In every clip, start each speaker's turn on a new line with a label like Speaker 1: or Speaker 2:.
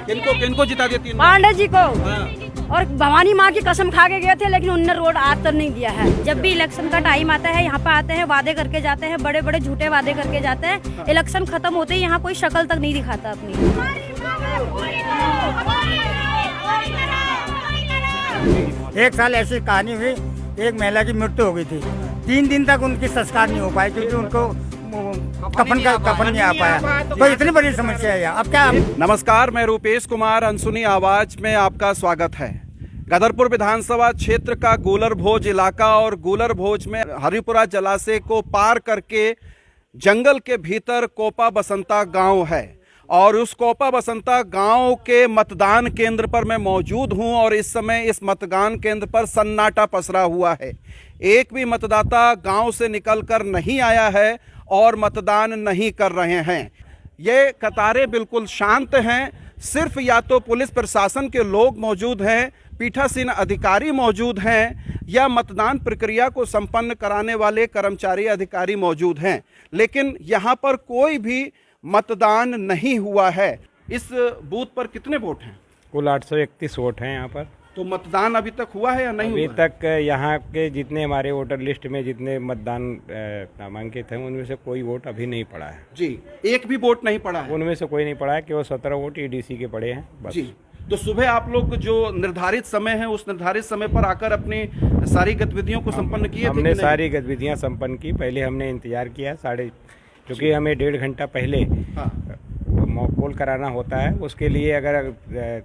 Speaker 1: किनको किनको जिता दिया 3 बार?
Speaker 2: पांडे जी को।
Speaker 1: हाँ।
Speaker 2: और भवानी माँ की कसम खा के गए थे, लेकिन उनने रोड आज तक नहीं दिया है। जब भी इलेक्शन का टाइम आता है, यहाँ पे आते हैं, वादे करके जाते हैं, बड़े बड़े झूठे वादे करके जाते हैं। इलेक्शन खत्म होते ही यहाँ कोई शक्ल तक नहीं दिखाता अपनी।
Speaker 3: 1 साल ऐसी कहानी हुई, एक महिला की मृत्यु हो गई थी। 3 दिन तक उनकी संस्कार नहीं हो पाए क्योंकि उनको कफन नहीं आ पाया। तो इतनी बड़ी समस्या है। अब क्या?
Speaker 1: नमस्कार, मैं रूपेश कुमार, अनसुनी आवाज में आपका स्वागत है। गदरपुर विधानसभा क्षेत्र का गूलर भोज इलाका और गूलर भोज में हरिपुरा जलाशय को पार करके जंगल के भीतर कोपा बसंता गांव है और उस कोपा बसंता गांव के मतदान केंद्र पर मैं मौजूद हूं और इस समय इस मतदान केंद्र पर सन्नाटा पसरा हुआ है। एक भी मतदाता गांव से निकलकर नहीं आया है और मतदान नहीं कर रहे हैं। ये कतारें बिल्कुल शांत हैं। सिर्फ या तो पुलिस प्रशासन के लोग मौजूद हैं, पीठासीन अधिकारी मौजूद हैं या मतदान प्रक्रिया को संपन्न कराने वाले कर्मचारी अधिकारी मौजूद हैं, लेकिन यहाँ पर कोई भी मतदान नहीं हुआ है। इस बूथ पर कितने वोट हैं?
Speaker 4: कुल 831 वोट हैं यहाँ पर।
Speaker 1: तो मतदान अभी तक हुआ है या नहीं
Speaker 4: अभी
Speaker 1: हुआ?
Speaker 4: तक यहाँ के जितने हमारे वोटर लिस्ट में जितने मतदान नामांकित हैं उनमें से कोई वोट अभी नहीं पड़ा है।
Speaker 1: जी, एक भी वोट नहीं पड़ा है?
Speaker 4: उनमें से कोई नहीं पड़ा है, केवल 17 वोट ईडीसी के पड़े हैं बस।
Speaker 1: जी, तो सुबह आप लोग जो निर्धारित समय है उस निर्धारित समय पर आकर अपनी सारी गतिविधियों को संपन्न किए थे?
Speaker 4: हमने सारी गतिविधियाँ संपन्न की। पहले हमने इंतजार किया क्योंकि हमें 1.5 घंटा पहले मॉकपोल कराना होता है। उसके लिए अगर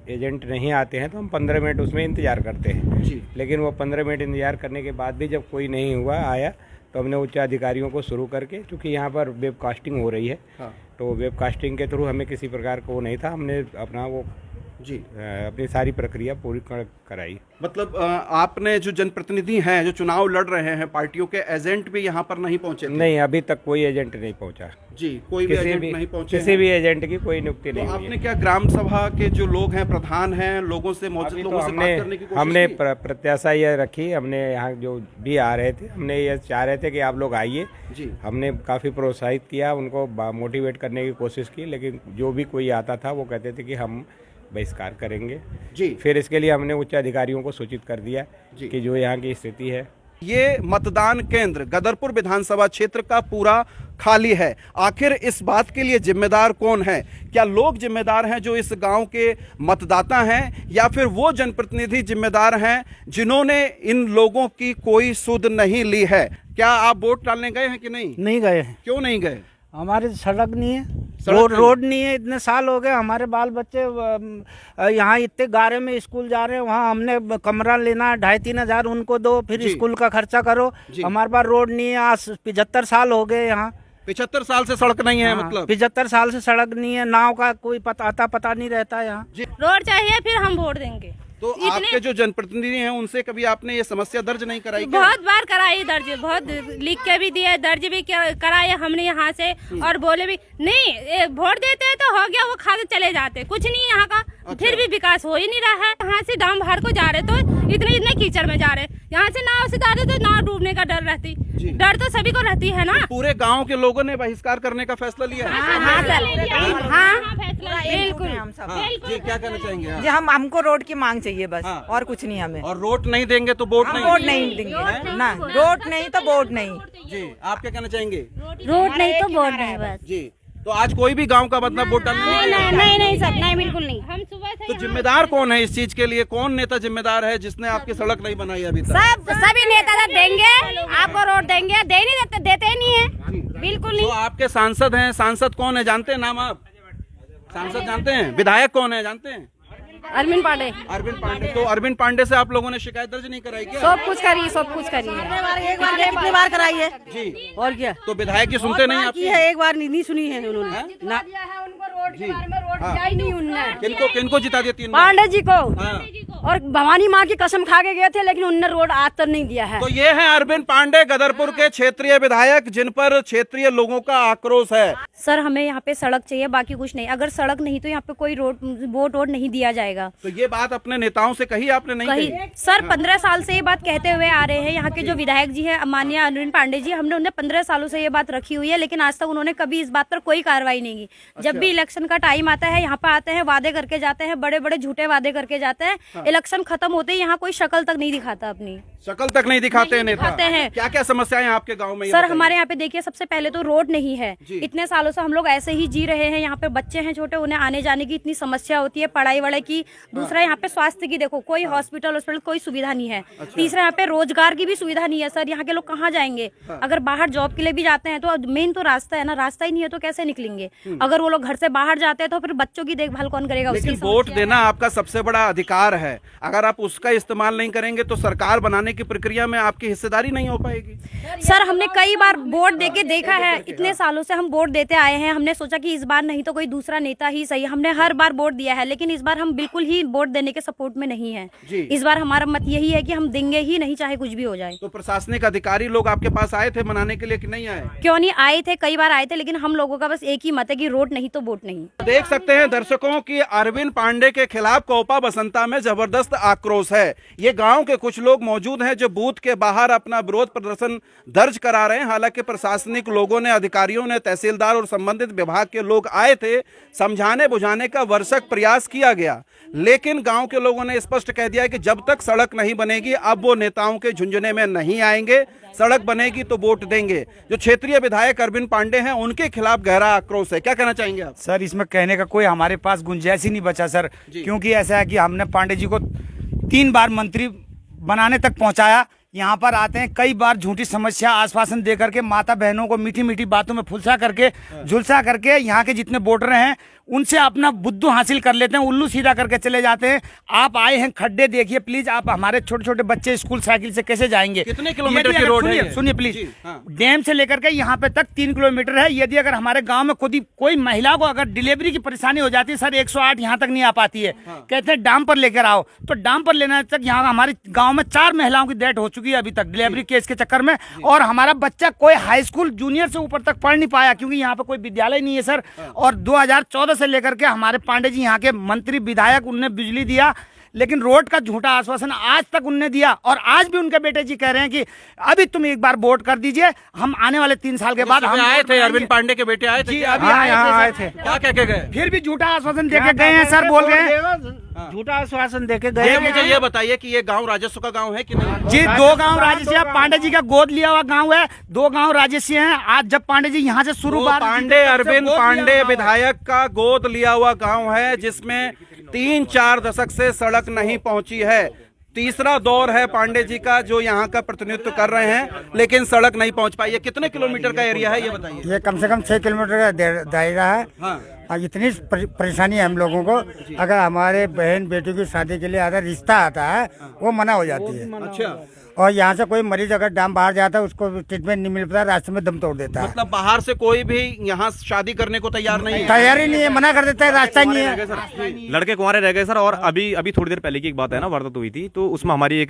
Speaker 4: एजेंट नहीं आते हैं तो हम 15 मिनट उसमें इंतजार करते हैं
Speaker 1: जी।
Speaker 4: लेकिन वो 15 मिनट इंतजार करने के बाद भी जब कोई नहीं आया तो हमने उच्च अधिकारियों को शुरू करके, क्योंकि यहाँ पर वेबकास्टिंग हो रही है तो वेबकास्टिंग के थ्रू हमें किसी प्रकार का वो नहीं था, हमने अपना वो
Speaker 1: जी
Speaker 4: अपनी सारी प्रक्रिया पूरी कराई।
Speaker 1: मतलब आपने जो जनप्रतिनिधि हैं जो चुनाव लड़ रहे हैं, पार्टियों के एजेंट भी यहाँ पर नहीं पहुँचे थे?
Speaker 4: नहीं, अभी तक कोई एजेंट नहीं पहुँचा
Speaker 1: जी, कोई भी एजेंट नहीं पहुँचे?
Speaker 4: किसी भी एजेंट की कोई नियुक्ति नहीं हुई है।
Speaker 1: आपने क्या ग्राम सभा के जो लोग हैं, प्रधान हैं, लोगों से मौजूद लोगों से बात करने की कोशिश
Speaker 4: हमने
Speaker 1: की?
Speaker 4: प्रत्याशा ये रखी, हमने यहाँ जो भी आ रहे थे हमने ये चाह रहे थे कि आप लोग आइए
Speaker 1: जी।
Speaker 4: हमने काफ़ी प्रोत्साहित किया, उनको मोटिवेट करने की कोशिश की, लेकिन जो भी कोई आता था वो कहते थे कि हम बहिष्कार करेंगे
Speaker 1: जी।
Speaker 4: फिर इसके लिए हमने उच्च अधिकारियों को सूचित कर दिया कि जो यहाँ की स्थिति है।
Speaker 1: ये मतदान केंद्र गदरपुर विधानसभा क्षेत्र का पूरा खाली है। आखिर इस बात के लिए जिम्मेदार कौन है? क्या लोग जिम्मेदार हैं जो इस गांव के मतदाता हैं, या फिर वो जनप्रतिनिधि जिम्मेदार हैं जिन्होंने इन लोगों की कोई सुध नहीं ली है? क्या आप वोट डालने गए हैं कि नहीं?
Speaker 3: नहीं गए हैं।
Speaker 1: क्यों नहीं गए?
Speaker 3: हमारे सड़क नहीं है,
Speaker 1: सड़क
Speaker 3: रोड नहीं है। इतने साल हो गए, हमारे बाल बच्चे यहाँ इतने गारे में स्कूल जा रहे हैं, वहाँ हमने कमरा लेना है 2,5-3 हज़ार उनको दो, फिर स्कूल का खर्चा करो। हमारे पास रोड नहीं है। आज 75 साल हो गए यहाँ।
Speaker 1: 75 साल से सड़क नहीं है? मतलब
Speaker 3: 75 साल से सड़क नहीं है। नाव का कोई पता नहीं रहता है यहाँ।
Speaker 2: रोड चाहिए, फिर हम वोट देंगे।
Speaker 1: तो आपके जो जनप्रतिनिधि हैं उनसे कभी आपने ये समस्या दर्ज नहीं कराई?
Speaker 2: बहुत बार कराई दर्ज, बहुत लिख के भी दिए, दर्ज भी कराए हमने यहाँ से, और बोले भी नहीं, वोट देते हैं तो हो गया, वो खा के चले जाते, कुछ नहीं यहाँ का। फिर भी विकास हो ही नहीं रहा है। यहाँ से दाम भर को जा रहे तो इतने कीचड़ में जा रहे, यहाँ से नाव से जा रहे तो नाव डूबने का डर रहती। डर तो सभी को रहती है ना।
Speaker 1: पूरे गांव के लोगों ने बहिष्कार करने का फैसला लिया है?
Speaker 2: बिल्कुल।
Speaker 1: जी, क्या कहना चाहेंगे?
Speaker 5: जी, हमको रोड की मांग चाहिए बस, और कुछ नहीं हमें।
Speaker 1: और वोट नहीं देंगे तो वोट नहीं?
Speaker 5: वोट नहीं देंगे ना, वोट नहीं तो वोट नहीं।
Speaker 1: जी, आप क्या कहना चाहेंगे?
Speaker 2: रोड नहीं तो वोट नहीं बस।
Speaker 1: जी, तो आज कोई भी गांव का मतलब वोट डालने
Speaker 2: नहीं सर, नहीं, बिल्कुल नहीं। हम सुबह से
Speaker 1: तो जिम्मेदार कौन है इस चीज के लिए? कौन नेता जिम्मेदार है जिसने आपकी सड़क नहीं बनाई अभी तक?
Speaker 2: सभी नेता देंगे आपको, रोड देंगे, दे नहीं देते ही नहीं है, बिल्कुल
Speaker 1: तो
Speaker 2: नहीं।
Speaker 1: आपके सांसद हैं, सांसद कौन है जानते हैं? नाम आप सांसद जानते हैं? विधायक कौन है जानते हैं?
Speaker 2: अरविंद पांडे।
Speaker 1: अरविंद पांडे। तो अरविंद पांडे से आप लोगों ने शिकायत दर्ज नहीं कराई क्या?
Speaker 2: सब कुछ करिए, सब कुछ करिए।
Speaker 5: कितनी बार कराई है
Speaker 1: जी,
Speaker 5: और क्या?
Speaker 1: तो विधायक की सुनते नहीं आपकी?
Speaker 5: एक बार नहीं सुनी है उन्होंने ना।
Speaker 2: उनको रोड के बारे में रोड दिया ही नहीं उनने।
Speaker 1: किनको जिता दिया 3 बार?
Speaker 2: पांडे जी को।
Speaker 1: हाँ।
Speaker 5: और भवानी माँ की कसम खा के गए थे, लेकिन उनने रोड आज तक नहीं दिया है।
Speaker 1: तो ये है अरविंद पांडे, गदरपुर के क्षेत्रीय विधायक, जिन पर क्षेत्रीय लोगों का आक्रोश है।
Speaker 6: सर हमें यहाँ पे सड़क चाहिए, बाकी कुछ नहीं। अगर सड़क नहीं तो यहाँ पे कोई वोट नहीं दिया जाएगा।
Speaker 1: तो ये बात अपने नेताओं से कही आपने? नहीं कही?
Speaker 6: सर 15 साल से ये बात कहते हुए आ रहे हैं यहाँ के जो विधायक जी हैं माननीय अरविंद पांडे जी, हमने उन्हें 15 सालों से ये बात रखी हुई है, लेकिन आज तक उन्होंने कभी इस बात पर कोई कार्रवाई नहीं की। जब भी इलेक्शन का टाइम आता है यहाँ पे आते हैं, वादे करके जाते हैं, बड़े बड़े झूठे वादे करके जाते हैं। इलेक्शन खत्म होते ही यहाँ कोई शक्ल तक नहीं दिखाता, अपनी
Speaker 1: शक्ल तक नहीं दिखाते हैं नेता।
Speaker 6: दिखाते हैं।
Speaker 1: क्या क्या समस्याएं आपके गांव में?
Speaker 6: सर हमारे यहाँ पे देखिए, सबसे पहले तो रोड नहीं है। इतने सालों से हम लोग ऐसे ही जी रहे हैं। यहाँ पे बच्चे हैं छोटे, उन्हें आने जाने की इतनी समस्या होती है, पढ़ाई वढ़ाई की। दूसरा यहाँ पे स्वास्थ्य की देखो, कोई हॉस्पिटल कोई सुविधा नहीं है। तीसरा यहाँ पे रोजगार की भी सुविधा नहीं है। सर यहाँ के लोग कहाँ जाएंगे? अगर बाहर जॉब के लिए भी जाते हैं तो मेन तो रास्ता है ना, रास्ता ही नहीं है तो कैसे निकलेंगे? अगर वो लोग घर से बाहर जाते हैं तो फिर बच्चों की देखभाल कौन करेगा?
Speaker 1: लेकिन वोट देना आपका सबसे बड़ा अधिकार है। अगर आप उसका इस्तेमाल नहीं करेंगे तो सरकार बनाने की प्रक्रिया में आपकी हिस्सेदारी नहीं हो पाएगी।
Speaker 6: सर हमने कई बार वोट देके देखा है, इतने सालों से हम वोट देते आए हैं। हमने सोचा कि इस बार नहीं तो कोई दूसरा नेता ही सही। हमने हर बार वोट दिया है, लेकिन इस बार हम बिल्कुल ही वोट देने के सपोर्ट में नहीं है। इस बार हमारा मत यही है कि हम देंगे ही नहीं, चाहे कुछ भी हो जाए।
Speaker 1: तो प्रशासनिक अधिकारी लोग आपके पास आए थे मनाने के लिए कि नहीं आए?
Speaker 6: क्यों नहीं आए थे, कई बार आए थे, लेकिन हम लोगों का बस एक ही मत है कि रोड नहीं तो वोट नहीं।
Speaker 1: देख सकते हैं दर्शकों की अरविंद पांडे के खिलाफ कोपा बसंता में जबरदस्त आक्रोश है। ये गांव के कुछ लोग मौजूद हैं जो बूथ के बाहर अपना विरोध प्रदर्शन दर्ज करा रहे हैं। हालांकि प्रशासनिक लोगों ने, अधिकारियों ने, तहसीलदार और संबंधित विभाग के लोग आए थे, समझाने बुझाने का भरसक प्रयास किया गया, लेकिन गांव के लोगों ने स्पष्ट कह दिया कि जब तक सड़क नहीं बनेगी अब वो नेताओं के झुंझुने में नहीं आएंगे। सड़क बनेगी तो वोट देंगे। जो क्षेत्रीय विधायक अरविंद पांडे हैं, उनके खिलाफ गहरा आक्रोश है। क्या कहना चाहेंगे आप?
Speaker 7: सर इसमें कहने का कोई हमारे पास गुंजाइश ही नहीं बचा सर, क्योंकि ऐसा है कि हमने पांडे जी को 3 बार मंत्री बनाने तक पहुंचाया। यहाँ पर आते हैं, कई बार झूठी समस्या आश्वासन दे करके माता बहनों को मीठी मीठी बातों में फुलसा करके, झुलसा करके यहाँ के जितने वोटर हैं उनसे अपना बुद्धू हासिल कर लेते हैं, उल्लू सीधा करके चले जाते हैं। आप आए हैं, खड्डे देखिए प्लीज। आप हमारे छोटे छोटे बच्चे स्कूल साइकिल से कैसे जाएंगे?
Speaker 1: कितने किलोमीटर की रोड है?
Speaker 7: सुनिए प्लीज, डैम से लेकर के यहाँ पे तक 3 किलोमीटर है। यदि अगर हमारे गाँव में खुद कोई महिला को अगर डिलीवरी की परेशानी हो जाती है सर, 108 यहाँ तक नहीं आ पाती है। कहते हैं डाम पर लेकर आओ, तो डाम पर लेना तक यहाँ हमारे गाँव में 4 महिलाओं की डेथ हो चुकी है अभी तक डिलीवरी केस के चक्कर में। और हमारा बच्चा कोई हाई स्कूल जूनियर से ऊपर तक पढ़ नहीं पाया, क्योंकि यहाँ पे कोई विद्यालय नहीं है सर। और 2014 से लेकर के हमारे पांडे जी यहाँ के मंत्री विधायक, उनने बिजली दिया, लेकिन रोड का झूठा आश्वासन आज तक उनने दिया। और आज भी उनके बेटे जी कह रहे हैं कि अभी तुम एक बार वोट कर दीजिए, हम आने वाले 3 साल के बाद हम
Speaker 1: आए थे। अरविंद पांडे के बेटे आए थे?
Speaker 7: अभी आए थे।
Speaker 1: क्या कह के गए?
Speaker 7: फिर भी झूठा आश्वासन देके गए हैं सर, बोल रहे हैं
Speaker 3: झूठा आश्वासन देके गए।
Speaker 1: मुझे ये बताइए कि ये गांव राजस्व का गांव है कि नहीं?
Speaker 7: जी 2 गांव राजस्व है, पांडे जी का गोद लिया हुआ गांव है। 2 गांव राजस्व हैं। आज जब पांडे जी यहाँ से शुरू
Speaker 1: पांडे, अरविंद पांडे विधायक का गोद लिया हुआ गांव है, जिसमें 3-4 दशक से सड़क नहीं पहुंची है। तीसरा दौर है पांडे जी का जो यहाँ का प्रतिनिधित्व कर रहे हैं, लेकिन सड़क नहीं पहुंच पाई है। कितने किलोमीटर का एरिया है ये बताइए?
Speaker 7: ये कम से कम 6 किलोमीटर का दायरा है।
Speaker 1: हाँ।
Speaker 7: इतनी परेशानी है हम लोगों को। अगर हमारे बहन बेटी की शादी के लिए अगर रिश्ता आता है वो मना हो जाती है।
Speaker 1: अच्छा।
Speaker 7: और यहाँ से कोई मरीज अगर डाम बाहर जाता है उसको ट्रीटमेंट नहीं मिल पाता, रास्ते में दम तोड़ देता है।
Speaker 1: मतलब बाहर से कोई भी यहाँ शादी करने को तैयार नहीं है?
Speaker 7: तैयारी नहीं है, मना कर देता है, रास्ता ही नहीं है।
Speaker 8: लड़के कुंवारे रह गए सर। और अभी थोड़ी देर पहले की एक बात है ना, वारदात हुई थी, तो उसमें हमारी एक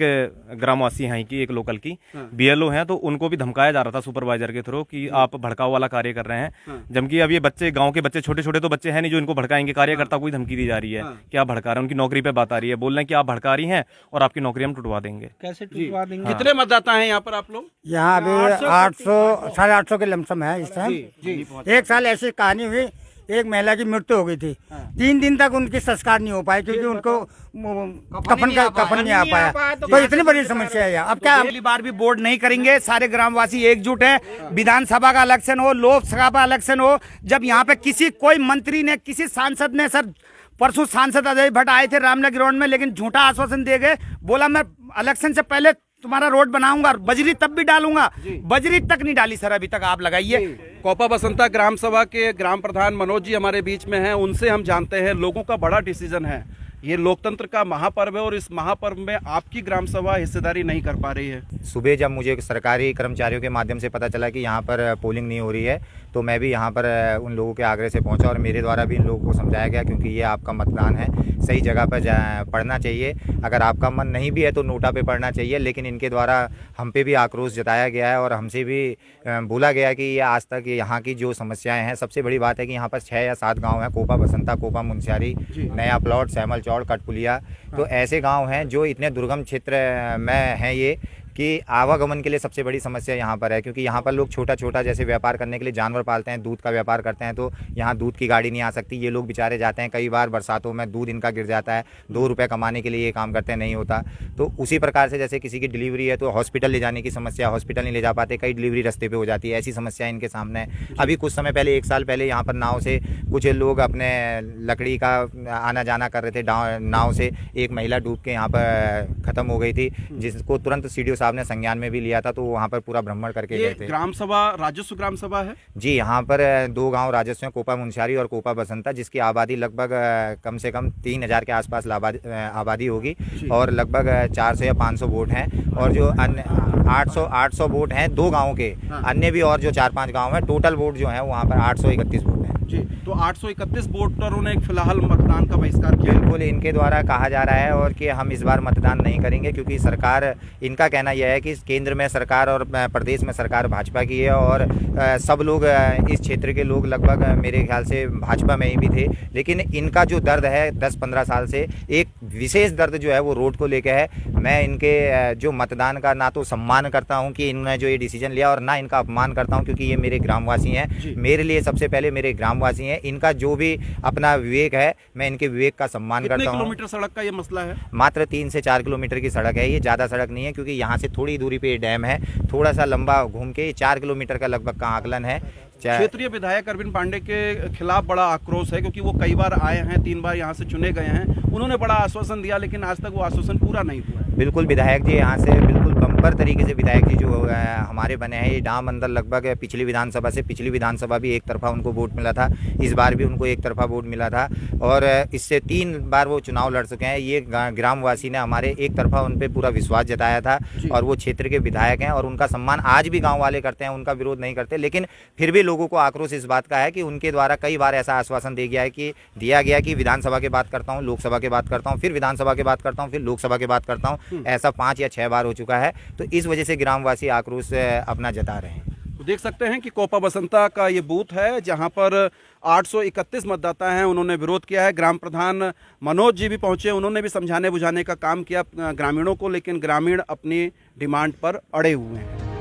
Speaker 8: ग्रामवासी है की, एक लोकल की BLO है, तो उनको भी धमकाया जा रहा था सुपरवाइजर के थ्रू कि आप भड़काऊ वाला कार्य कर रहे हैं। जबकि अब ये बच्चे, गाँव के बच्चे, छोटे छोटे तो बच्चे हैं नहीं जो इनको भड़काएंगे। कार्यकर्ता को धमकी दी जा रही है कि आप भड़का रहे हैं, उनकी नौकरी पे बात आ रही है, बोल रहे हैं कि आप भड़का रही हैं और आपकी नौकरी हम टुटवा देंगे।
Speaker 3: कैसे टुटवा देंगे?
Speaker 1: कितने मतदाता हैं यहाँ पर आप लोग?
Speaker 7: यहाँ अभी 800 850 के लमसम है इस टाइम। एक साल ऐसी कहानी हुई, एक महिला की मृत्यु हो गई थी। 3 दिन तक उनकी संस्कार नहीं हो पाए क्योंकि उनको कफन नहीं आ पाया। तो इतनी बड़ी समस्या है। अब क्या अगली बार भी बोर्ड नहीं करेंगे? सारे ग्रामवासी एकजुट हैं। विधानसभा का इलेक्शन हो, लोकसभा का इलेक्शन हो, जब यहाँ पे कोई मंत्री ने, किसी सांसद ने, सर परसों सांसद अजय भट्ट आए थे रामनगर ग्राउंड में, लेकिन झूठा आश्वासन दे गए। बोला मैं इलेक्शन से पहले तुम्हारा रोड बनाऊंगा, बजरी तब भी डालूंगा, बजरी तक नहीं डाली सर अभी तक। आप लगाइए।
Speaker 1: कोपा बसंता ग्राम सभा के ग्राम प्रधान मनोज जी हमारे बीच में हैं, उनसे हम जानते हैं। लोगों का बड़ा डिसीजन है, ये लोकतंत्र का महापर्व है और इस महापर्व में आपकी ग्राम सभा हिस्सेदारी नहीं कर पा रही है।
Speaker 9: सुबह जब मुझे सरकारी कर्मचारियों के माध्यम से पता चला कि यहाँ पर पोलिंग नहीं हो रही है, तो मैं भी यहाँ पर उन लोगों के आग्रह से पहुँचा और मेरे द्वारा भी इन लोगों को समझाया गया, क्योंकि ये आपका मतदान है, सही जगह पर पढ़ना चाहिए। अगर आपका मन नहीं भी है तो नोटा पे पढ़ना चाहिए। लेकिन इनके द्वारा हम पे भी आक्रोश जताया गया है और हमसे भी बोला गया कि ये आज तक यहाँ की जो समस्याएं हैं, सबसे बड़ी बात है कि यहाँ पर 6 या 7 गांव हैं, कोपा बसंता, कोपा मुंशियारी, नया प्लॉट, सैमल चौड़, कटपुलिया। तो ऐसे गांव हैं जो इतने दुर्गम क्षेत्र में हैं ये, कि आवागमन के लिए सबसे बड़ी समस्या यहाँ पर है। क्योंकि यहाँ पर लोग छोटा छोटा जैसे व्यापार करने के लिए जानवर पालते हैं, दूध का व्यापार करते हैं, तो यहाँ दूध की गाड़ी नहीं आ सकती। ये लोग बेचारे जाते हैं, कई बार बरसातों में दूध इनका गिर जाता है, 2 रुपये कमाने के लिए ये काम करते हैं, नहीं होता। तो उसी प्रकार से जैसे किसी की डिलीवरी है तो हॉस्पिटल ले जाने की समस्या, हॉस्पिटल नहीं ले जा पाते, कई डिलीवरी रास्ते पर हो जाती है, ऐसी समस्या इनके सामने है। अभी कुछ समय पहले 1 साल पहले यहाँ पर नाव से कुछ लोग अपने लकड़ी का आना जाना कर रहे थे, नाव से एक महिला डूब के यहाँ पर ख़त्म हो गई थी, जिसको तुरंत CDO साहब ने संज्ञान में भी लिया था। तो वहाँ पर पूरा भ्रमण करके गए थे।
Speaker 1: ग्राम सभा, राजस्व ग्राम सभा है
Speaker 9: जी। यहाँ पर 2 गांव राजस्व हैं, कोपा मुंशियारी और कोपा बसंता, जिसकी आबादी लगभग कम से कम 3000 के आसपास आबादी होगी और लगभग 400 या 500 वोट हैं। और जो अन्य 800 वोट हैं 2 गाँवों के, अन्य भी और जो 4-5 गाँव हैं, टोटल वोट जो है वहाँ पर 831 वोट हैं
Speaker 1: जी। तो 831 वोटरों ने फिलहाल मतदान का बहिष्कार किया।
Speaker 9: बिल्कुल इनके द्वारा कहा जा रहा है और कि हम इस बार मतदान नहीं करेंगे, क्योंकि सरकार, इनका कहना यह है कि केंद्र में सरकार और प्रदेश में सरकार भाजपा की है और सब लोग इस क्षेत्र के लोग लगभग मेरे ख्याल से भाजपा में ही भी थे। लेकिन इनका जो दर्द है 10-15 साल से, एक विशेष दर्द जो है वो रोड को लेकर है। मैं इनके जो मतदान का ना तो सम्मान करता हूं कि इन्होंने जो ये डिसीजन लिया, और ना इनका अपमान करता हूं, क्योंकि ये मेरे ग्रामवासी हैं। मेरे लिए सबसे पहले मेरे ग्रामवासी हैं। इनका जो भी अपना विवेक है, मैं इनके विवेक का सम्मान करता हूँ।
Speaker 1: कितने किलोमीटर सड़क का ये मसला है?
Speaker 9: मात्र 3 से 4 किलोमीटर की सड़क है, ये ज़्यादा सड़क नहीं है, क्योंकि यहाँ से थोड़ी दूरी पे ये डैम है। थोड़ा सा लंबा घूम के 4 किलोमीटर का लगभग का आकलन है।
Speaker 1: क्षेत्रीय विधायक अरविंद पांडे के खिलाफ बड़ा आक्रोश है, क्योंकि वो कई बार आए हैं, 3 बार यहाँ से चुने गए हैं। उन्होंने बड़ा आश्वासन दिया, लेकिन आज तक वो आश्वासन पूरा नहीं हुआ।
Speaker 9: बिल्कुल विधायक जी यहाँ से बिल्कुल बम्पर तरीके से विधायक जी जो हमारे बने हैं। ये डाम अंदर लगभग पिछली विधानसभा से, पिछली विधानसभा भी एक तरफा उनको वोट मिला था, इस बार भी उनको एक तरफा वोट मिला था और इससे 3 बार वो चुनाव लड़ चुके हैं। ये ग्रामवासी ने हमारे एक तरफा उन पर पूरा विश्वास जताया था और वो क्षेत्र के विधायक हैं और उनका सम्मान आज भी गाँव वाले करते हैं, उनका विरोध नहीं करते। लेकिन फिर भी लोगों को आक्रोश इस बात का है कि उनके द्वारा कई बार ऐसा आश्वासन दिया गया कि विधानसभा की बात करता हूँ, लोकसभा की बात करता हूँ, फिर विधानसभा की बात करता हूँ, फिर लोकसभा की बात करता हूँ। ऐसा 5 या 6 बार हो चुका है। तो इस वजह से ग्रामवासी आक्रोश अपना जता रहे हैं।
Speaker 1: तो देख सकते हैं कि कोपा बसंता का ये बूथ है, जहां पर 831 मतदाता हैं। उन्होंने विरोध किया है। ग्राम प्रधान मनोज जी भी पहुंचे, उन्होंने भी समझाने बुझाने का काम किया ग्रामीणों को, लेकिन ग्रामीण अपनी डिमांड पर अड़े हुए हैं।